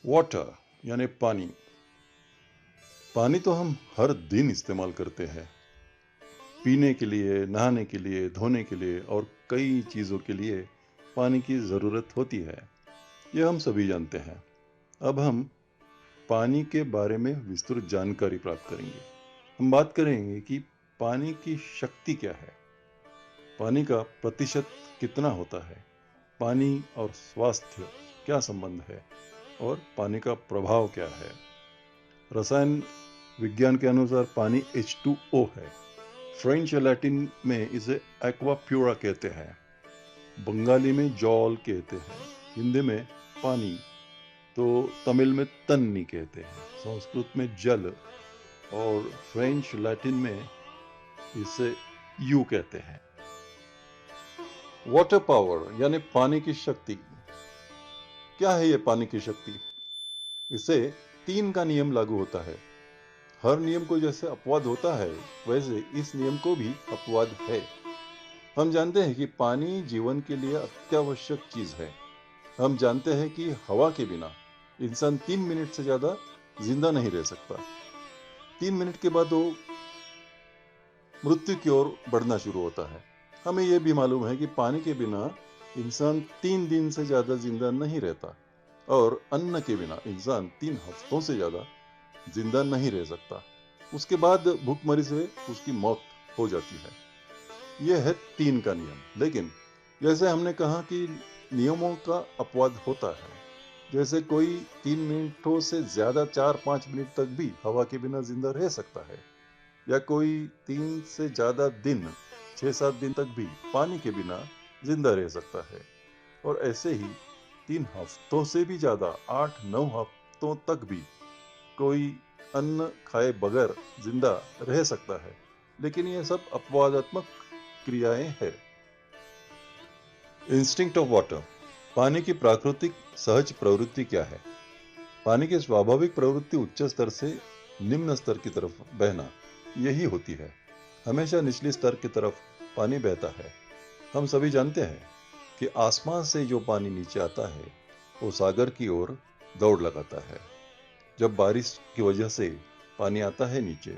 Water यानी पानी। पानी तो हम हर दिन इस्तेमाल करते हैं, पीने के लिए, नहाने के लिए, धोने के लिए और कई चीज़ों के लिए पानी की ज़रूरत होती है। यह हम सभी जानते हैं। अब हम पानी के बारे में विस्तृत जानकारी प्राप्त करेंगे। हम बात करेंगे कि पानी की शक्ति क्या है, पानी का प्रतिशत कितना होता है, पानी और स्वास्थ्य क्या संबंध है और पानी का प्रभाव क्या है। रसायन विज्ञान के अनुसार पानी H2O है। फ्रेंच या लैटिन में इसे एक्वा प्यूरा कहते हैं, बंगाली में जल कहते हैं, हिंदी में पानी, तो तमिल में तन्नी कहते हैं, संस्कृत में जल और फ्रेंच लैटिन में इसे यू कहते हैं। वाटर पावर यानी पानी की शक्ति। क्या है ये पानी की शक्ति? इसे 3 का नियम लागू होता है। हर नियम को जैसे अपवाद होता है, वैसे इस नियम को भी अपवाद है। हम जानते हैं कि पानी जीवन के लिए अत्यावश्यक चीज है। हम जानते हैं कि हवा के बिना इंसान 3 मिनट से ज्यादा जिंदा नहीं रह सकता। 3 मिनट के बाद वो मृत्यु की ओर बढ़ना शुरू होता है। हमें यह भी मालूम है कि पानी के बिना इंसान 3 दिन से ज्यादा जिंदा नहीं रहता और अन्न के बिना इंसान 3 हफ्तों से ज्यादा जिंदा नहीं रह सकता। उसके बाद भूखमरी से उसकी मौत हो जाती है। यह है 3 का नियम। लेकिन जैसे हमने कहा कि नियमों का अपवाद होता है, जैसे कोई 3 मिनटों से ज्यादा 4-5 मिनट तक भी हवा के बिना जिंदा रह सकता है, या कोई 3 से ज्यादा दिन 6-7 दिन तक भी पानी के बिना जिंदा रह सकता है, और ऐसे ही 3 हफ्तों से भी ज्यादा 8-9 हफ्तों तक भी कोई अन्न खाए बगैर जिंदा रह सकता है। लेकिन ये सब अपवादात्मक क्रियाएं हैं। Instinct of water. पानी की प्राकृतिक सहज प्रवृत्ति क्या है? पानी की स्वाभाविक प्रवृत्ति उच्च स्तर से निम्न स्तर की तरफ बहना यही होती है। हमेशा निचले स्तर की तरफ पानी बहता है। हम सभी जानते हैं कि आसमान से जो पानी नीचे आता है वो सागर की ओर दौड़ लगाता है। जब बारिश की वजह से पानी आता है नीचे,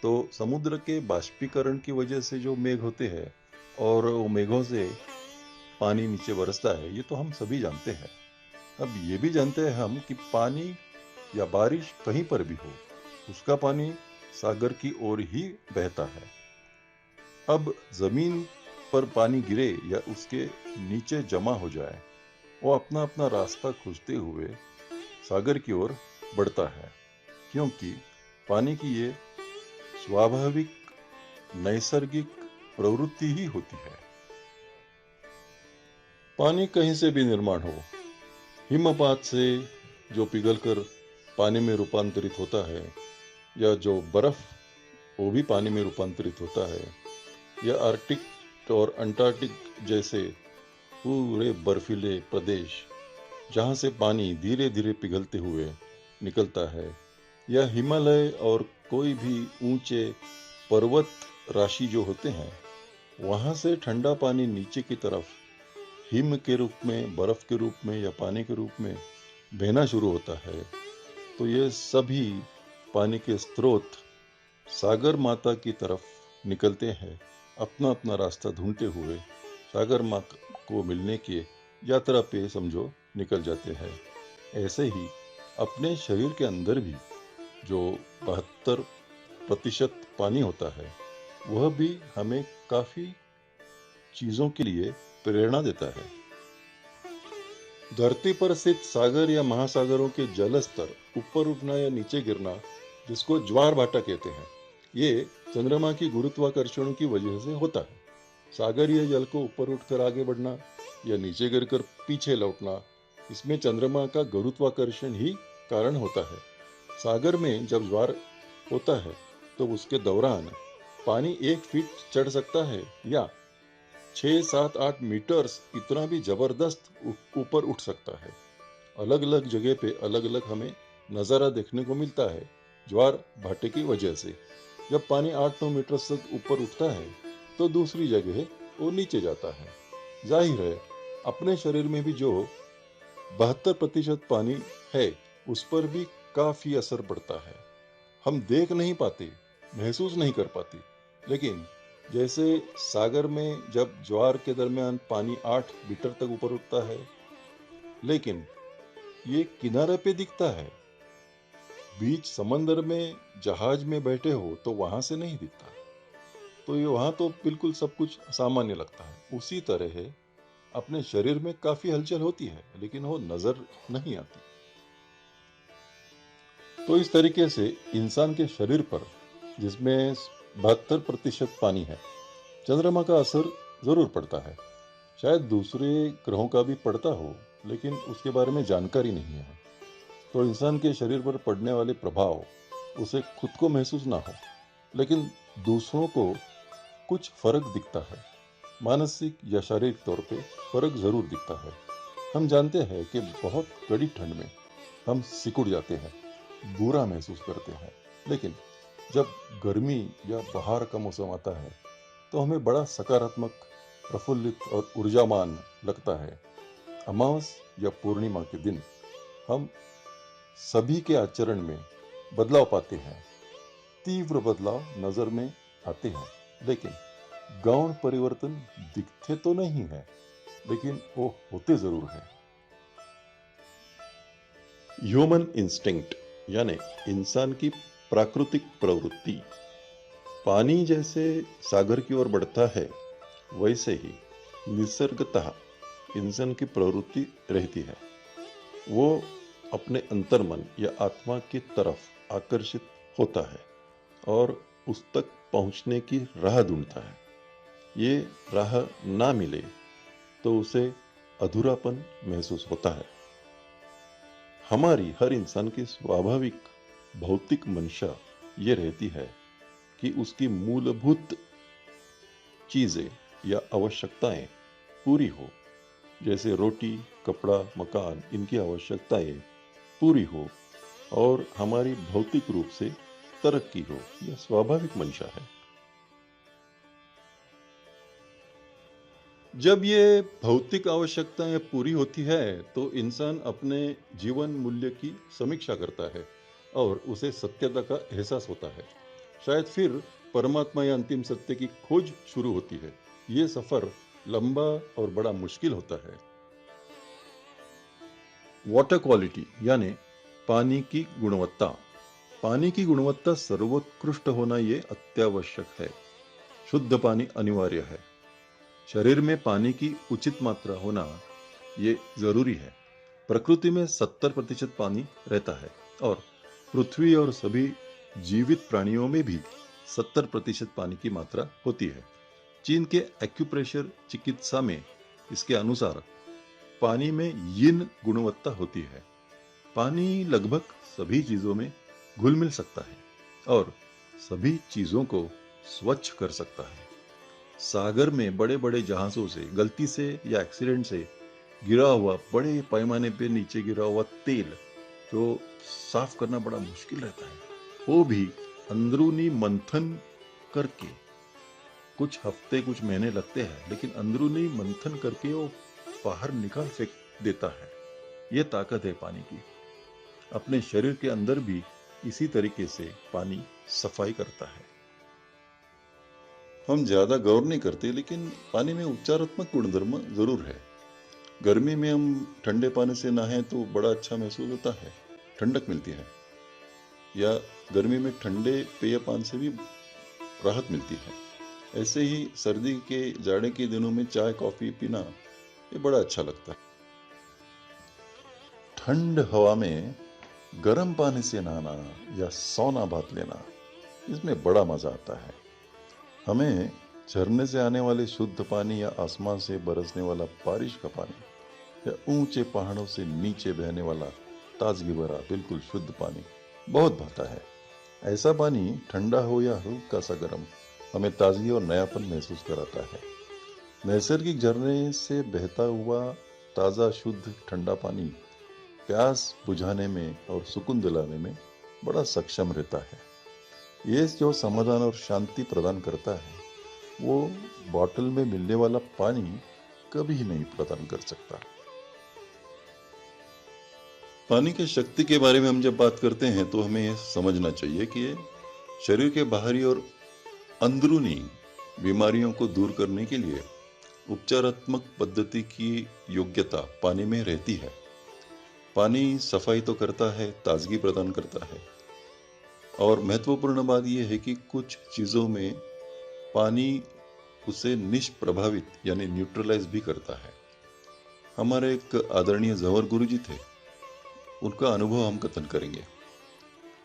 तो समुद्र के बाष्पीकरण की वजह से जो मेघ होते हैं और वो मेघों से पानी नीचे बरसता है, ये तो हम सभी जानते हैं। अब ये भी जानते हैं हम कि पानी या बारिश कहीं पर भी हो, उसका पानी सागर की ओर ही बहता है। अब जमीन पर पानी गिरे या उसके नीचे जमा हो जाए, वो अपना अपना रास्ता खोजते हुए सागर की ओर बढ़ता है, क्योंकि पानी की ये स्वाभाविक नैसर्गिक प्रवृत्ति ही होती है। पानी कहीं से भी निर्माण हो, हिमपात से जो पिघलकर पानी में रूपांतरित होता है, या जो बर्फ वो भी पानी में रूपांतरित होता है, या आर्कटिक और अंटार्कटिक जैसे पूरे बर्फीले प्रदेश जहाँ से पानी धीरे धीरे पिघलते हुए निकलता है, या हिमालय और कोई भी ऊंचे पर्वत राशि जो होते हैं, वहाँ से ठंडा पानी नीचे की तरफ हिम के रूप में, बर्फ के रूप में या पानी के रूप में बहना शुरू होता है, तो ये सभी पानी के स्रोत सागर माता की तरफ निकलते हैं, अपना अपना रास्ता ढूंढते हुए सागर माता को मिलने की यात्रा पे समझो निकल जाते हैं। ऐसे ही अपने शरीर के अंदर भी जो 72% पानी होता है, वह भी हमें काफी चीजों के लिए प्रेरणा देता है। धरती पर स्थित सागर या महासागरों के जल स्तर ऊपर उठना या नीचे गिरना, जिसको ज्वार भाटा कहते हैं, ये चंद्रमा की गुरुत्वाकर्षण की वजह से होता है। सागरीय जल को ऊपर उठकर आगे बढ़ना या नीचे गिरकर पीछे लौटना, इसमें चंद्रमा का गुरुत्वाकर्षण ही कारण होता है। सागर में जब ज्वार होता है तो उसके दौरान पानी 1 फीट चढ़ सकता है या 6-7-8 मीटर्स इतना भी जबरदस्त ऊपर उठ सकता है। अलग अलग जगह पे अलग अलग हमें नज़ारा देखने को मिलता है ज्वार भाटे की वजह से। जब पानी 8-9 मीटर तक ऊपर उठता है तो दूसरी जगह वो नीचे जाता है। जाहिर है अपने शरीर में भी जो 72% पानी है, उस पर भी काफी असर पड़ता है। हम देख नहीं पाते, महसूस नहीं कर पाते, लेकिन जैसे सागर में जब ज्वार के दरमियान पानी 8 मीटर तक ऊपर उठता है, लेकिन ये किनारे पे दिखता है। बीच समंदर में जहाज में बैठे हो तो वहां से नहीं दिखता। तो ये वहां तो बिल्कुल सब कुछ सामान्य लगता है। उसी तरह है, अपने शरीर में काफी हलचल होती है, लेकिन वो नजर नहीं आती। तो इस तरीके से इंसान के शरीर पर, जिसमें 72% पानी है, चंद्रमा का असर जरूर पड़ता है। शायद दूसरे ग्रहों का भी पड़ता हो, लेकिन उसके बारे में जानकारी नहीं है। तो इंसान के शरीर पर पड़ने वाले प्रभाव उसे खुद को महसूस ना हो, लेकिन दूसरों को कुछ फर्क दिखता है। मानसिक या शारीरिक तौर पे फर्क जरूर दिखता है। हम जानते हैं कि बहुत कड़ी ठंड में हम सिकुड़ जाते हैं, बुरा महसूस करते हैं, लेकिन जब गर्मी या बाहर का मौसम आता है तो हमें बड़ा सकारात्मक, प्रफुल्लित और ऊर्जावान लगता है। अमावस या पूर्णिमा के दिन हम सभी के आचरण में बदलाव पाते हैं। तीव्र बदलाव नजर में आते हैं, लेकिन गौण परिवर्तन दिखते तो नहीं है, लेकिन वो होते जरूर है। ह्यूमन इंस्टिंक्ट यानी इंसान की प्राकृतिक प्रवृत्ति। पानी जैसे सागर की ओर बढ़ता है, वैसे ही निसर्गतः इंसान की प्रवृत्ति रहती है। वो अपने अंतर्मन या आत्मा की तरफ आकर्षित होता है और उस तक पहुंचने की राह ढूंढता है। ये राह ना मिले तो उसे अधूरापन महसूस होता है। हमारी हर इंसान की स्वाभाविक भौतिक मंशा ये रहती है कि उसकी मूलभूत चीजें या आवश्यकताएं पूरी हो, जैसे रोटी, कपड़ा, मकान, इनकी आवश्यकताएं पूरी हो और हमारी भौतिक रूप से तरक्की हो। यह स्वाभाविक मंशा है। जब ये भौतिक आवश्यकताएं पूरी होती है तो इंसान अपने जीवन मूल्य की समीक्षा करता है और उसे सत्यता का एहसास होता है। शायद फिर परमात्मा या अंतिम सत्य की खोज शुरू होती है। ये सफर लंबा और बड़ा मुश्किल होता है। वाटर क्वालिटी यानी पानी की गुणवत्ता। पानी की गुणवत्ता सर्वोत्कृष्ट होना ये अत्यावश्यक है। शुद्ध पानी अनिवार्य है। शरीर में पानी की उचित मात्रा होना ये जरूरी है। प्रकृति में 70% पानी रहता है और पृथ्वी और सभी जीवित प्राणियों में भी 70% पानी की मात्रा होती है। चीन के एक्यूप्रेशर चिकित्सा में इसके अनुसार पानी में यिन गुणवत्ता होती है। पानी लगभग सभी चीजों में घुल मिल सकता है और सभी चीजों को स्वच्छ कर सकता है। सागर में बड़े बड़े जहाजों से गलती से या एक्सीडेंट से गिरा हुआ, बड़े पैमाने पे नीचे गिरा हुआ तेल जो साफ करना बड़ा मुश्किल रहता है, वो भी अंदरूनी मंथन करके, कुछ हफ्ते कुछ महीने लगते हैं, लेकिन अंदरूनी मंथन करके वो बाहर निकाल फेंक देता है। ये ताकत है पानी की। अपने शरीर के अंदर भी इसी तरीके से पानी सफाई करता है। हम ज्यादा गौर नहीं करते, लेकिन पानी में उपचारात्मक गुणधर्म जरूर है। गर्मी में हम ठंडे पानी से नहाएं तो बड़ा अच्छा महसूस होता है, ठंडक मिलती है। या गर्मी में ठंडे पेय पान से भी राहत मिलती है। ऐसे ही सर्दी के, जाड़े के दिनों में चाय कॉफी पीना ये बड़ा अच्छा लगता है। ठंड हवा में गर्म पानी से नहाना या सौना बात लेना, इसमें बड़ा मजा आता है। हमें झरने से आने वाले शुद्ध पानी या आसमान से बरसने वाला बारिश का पानी या ऊंचे पहाड़ों से नीचे बहने वाला ताजगी भरा बिल्कुल शुद्ध पानी बहुत भाता है। ऐसा पानी ठंडा हो या हल्का सा गर्म, हमें ताजगी और नयापन महसूस कराता है। नैसर्गिक झरने से बहता हुआ ताज़ा शुद्ध ठंडा पानी प्यास बुझाने में और सुकून दिलाने में बड़ा सक्षम रहता है। ये जो समाधान और शांति प्रदान करता है, वो बॉटल में मिलने वाला पानी कभी नहीं प्रदान कर सकता। पानी की शक्ति के बारे में हम जब बात करते हैं तो हमें यह समझना चाहिए कि ये शरीर के बाहरी और अंदरूनी बीमारियों को दूर करने के लिए उपचारात्मक पद्धति की योग्यता पानी में रहती है। पानी सफाई तो करता है, ताजगी प्रदान करता है, और महत्वपूर्ण बात यह है कि कुछ चीजों में पानी उसे निष्प्रभावित यानी न्यूट्रलाइज भी करता है। हमारे एक आदरणीय जवर गुरुजी थे, उनका अनुभव हम कथन करेंगे।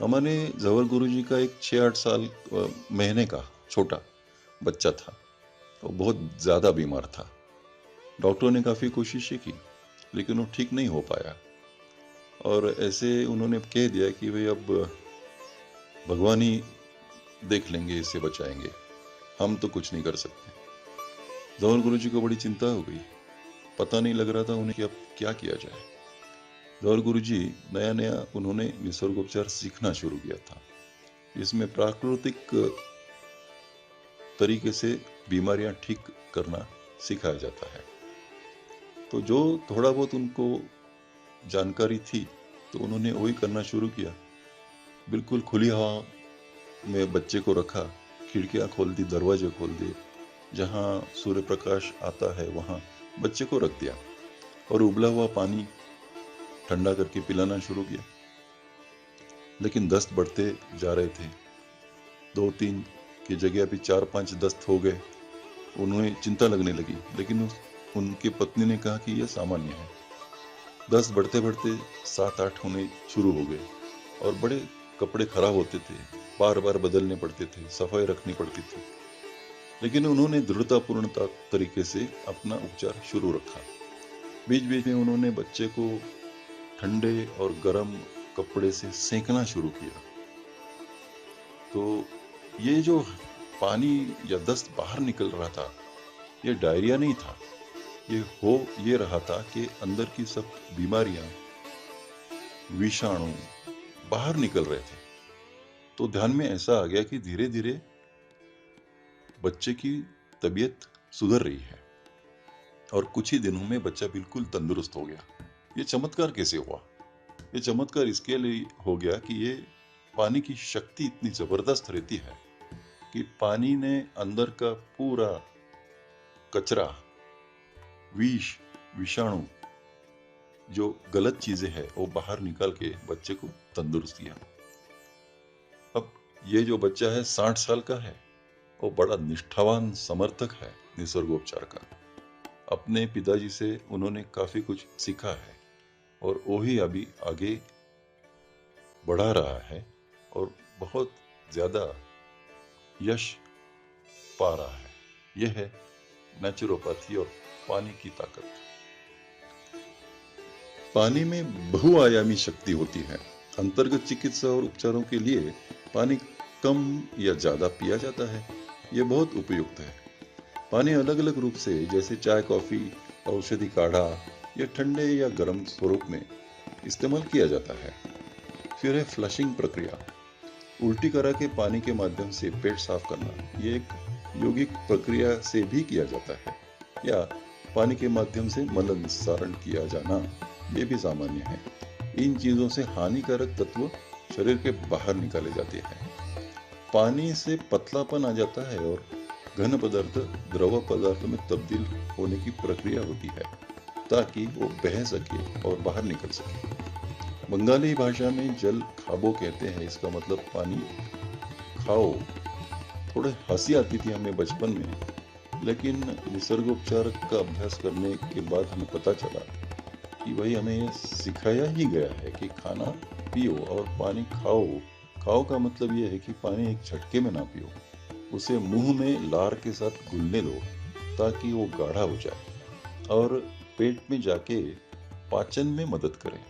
हमारे जवर गुरुजी का एक 6-8 साल महीने का छोटा बच्चा था, वो बहुत ज़्यादा बीमार था। डॉक्टरों ने काफ़ी कोशिशें की लेकिन वो ठीक नहीं हो पाया, और ऐसे उन्होंने कह दिया कि भाई अब भगवान ही देख लेंगे, इससे बचाएंगे, हम तो कुछ नहीं कर सकते। जवर गुरुजी को बड़ी चिंता हो गई, पता नहीं लग रहा था उन्हें कि अब क्या किया जाए। जवर गुरुजी नया नया उन्होंने निसर्गोपचार सीखना शुरू किया था, इसमें प्राकृतिक तरीके से बीमारियां ठीक करना सिखाया जाता है। तो जो थोड़ा बहुत उनको जानकारी थी तो उन्होंने वही करना शुरू किया। बिल्कुल खुली हवा में बच्चे को रखा, खिड़कियां खोल दी, दरवाजे खोल दिए, जहां सूर्य प्रकाश आता है वहां बच्चे को रख दिया, और उबला हुआ पानी ठंडा करके पिलाना शुरू किया। लेकिन दस्त बढ़ते जा रहे थे, 2-3 की जगह भी 4-5 दस्त हो गए। उन्हें चिंता लगने लगी, लेकिन उनकी पत्नी ने कहा कि यह सामान्य है। दस्त बढ़ते बढ़ते 7-8 होने शुरू हो गए, और बड़े कपड़े खराब होते थे, बार बार बदलने पड़ते थे, सफाई रखनी पड़ती थी। लेकिन उन्होंने दृढ़तापूर्ण तरीके से अपना उपचार शुरू रखा। बीच बीच में उन्होंने बच्चे को ठंडे और गर्म कपड़े से सेंकना शुरू किया। तो ये जो पानी या दस्त बाहर निकल रहा था, ये डायरिया नहीं था, ये रहा था कि अंदर की सब बीमारियां, विषाणु बाहर निकल रहे थे। तो ध्यान में ऐसा आ गया कि धीरे धीरे बच्चे की तबीयत सुधर रही है, और कुछ ही दिनों में बच्चा बिल्कुल तंदुरुस्त हो गया। ये चमत्कार कैसे हुआ? ये चमत्कार इसके लिए हो गया कि ये पानी की शक्ति इतनी जबरदस्त रहती है कि पानी ने अंदर का पूरा कचरा, विष, विषाणु, जो गलत चीजें हैं, वो बाहर निकाल के बच्चे को तंदुरुस्त किया। अब ये जो बच्चा है 60 साल का है, वो बड़ा निष्ठावान समर्थक है निसर्गोपचार का। अपने पिताजी से उन्होंने काफी कुछ सीखा है, और वही अभी आगे बढ़ा रहा है, और बहुत ज्यादा यश पा रहा है। यह है नेचुरोपैथी और पानी की ताकत। पानी में बहुआयामी शक्ति होती है। अंतर्गत चिकित्सा और उपचारों के लिए पानी कम या ज्यादा पिया जाता है, यह बहुत उपयुक्त है। पानी अलग अलग रूप से, जैसे चाय, कॉफी, औषधि काढ़ा या ठंडे या गर्म स्वरूप में इस्तेमाल किया जाता है। फिर है फ्लशिंग प्रक्रिया। उल्टी करा के पानी के माध्यम से पेट साफ करना, यह एक यौगिक प्रक्रिया से भी किया जाता है, या पानी के माध्यम से मल निस्सारण किया जाना, यह भी सामान्य है। इन चीजों से हानिकारक तत्व शरीर के बाहर निकाले जाते हैं। पानी से पतलापन आ जाता है और घन पदार्थ द्रव पदार्थ में तब्दील होने की प्रक्रिया होती है, ताकि वो बह सके और बाहर निकल सके। बंगाली भाषा में जल खाबो कहते हैं, इसका मतलब पानी खाओ। थोड़े हंसी आती थी हमें बचपन में, लेकिन निसर्गोपचार का अभ्यास करने के बाद हमें पता चला कि भाई हमें ये सिखाया ही गया है कि खाना पियो और पानी खाओ। खाओ का मतलब ये है कि पानी एक झटके में ना पियो, उसे मुंह में लार के साथ घुलने दो ताकि वो गाढ़ा हो जाए और पेट में जाके पाचन में मदद करे।